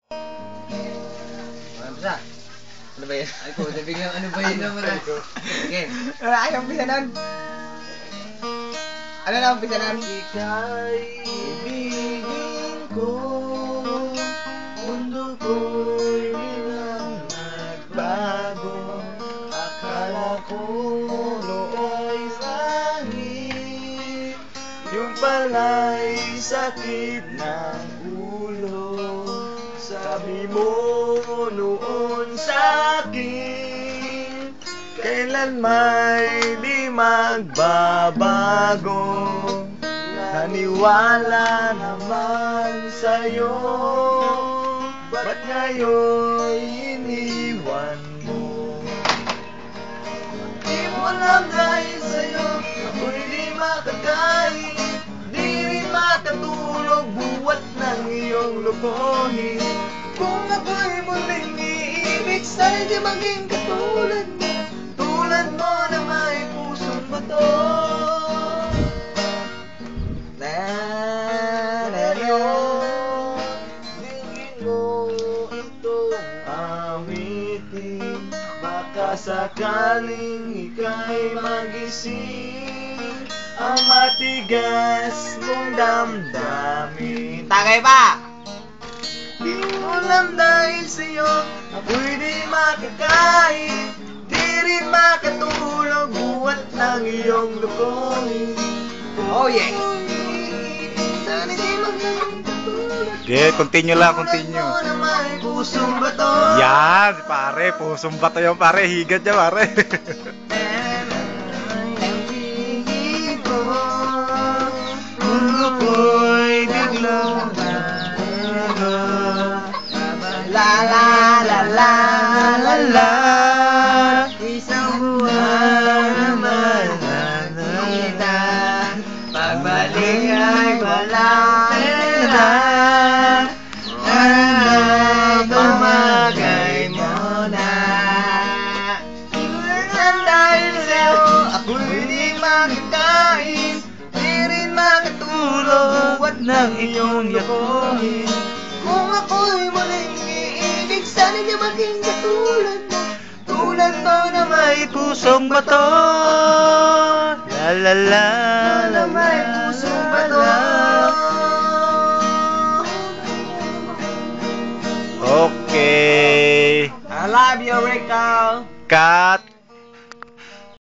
Ano ba? Ano ba yan? Ay ko, biglang ano ba yun naman? Sige. Ayaw pisanan. Ano na ang pisanan? Ika'y ibigin ko, mundo ko'y biglang nagbago. Akala ko no'y sangit, yung pala'y sakit ng ulo. Sabi mo noon sa'kin, kailan may di magbabago. Naniwala naman sa'yo, ba't ngayon iniwan mo? Di mo alam dahil sa'yo, ako'y di makakain, di rin makatulog, buwat ng iyong lokohin. Kung ako'y muling iibig, sana'y di maging katulad mo, tulad mo na may pusong bato. Dinggin mo itong awitin, baka sakaling ika'y magising ang matigas mong damdamin. Tagay pa! Di mo alam dahil sa'yo, ako'y di makakain, di rin makatulog, buwat ng iyong lukohin. Oh yeah! Sana'y di maging katulad. Okay, continue lang, continue. Tulad mo na may pusong bato. Yan, si pare, pusong bato yung pare, higad niya pare. Mundo ko'y biglang nagbago. La la la la la la. Isang buwan naman nakita, pagbalik ay walang pera. Ang pamagay mo na. Ilan dahil sa'yo, ako'y di makakain, di rin makatulog, buwat ng iyong lokohin. Kung ako'y muling iibig, sana'y di maging katulad mo, tulad mo na may pusong bato. La la la Na may pusong bato. Okay. I love you, Rico. Cut.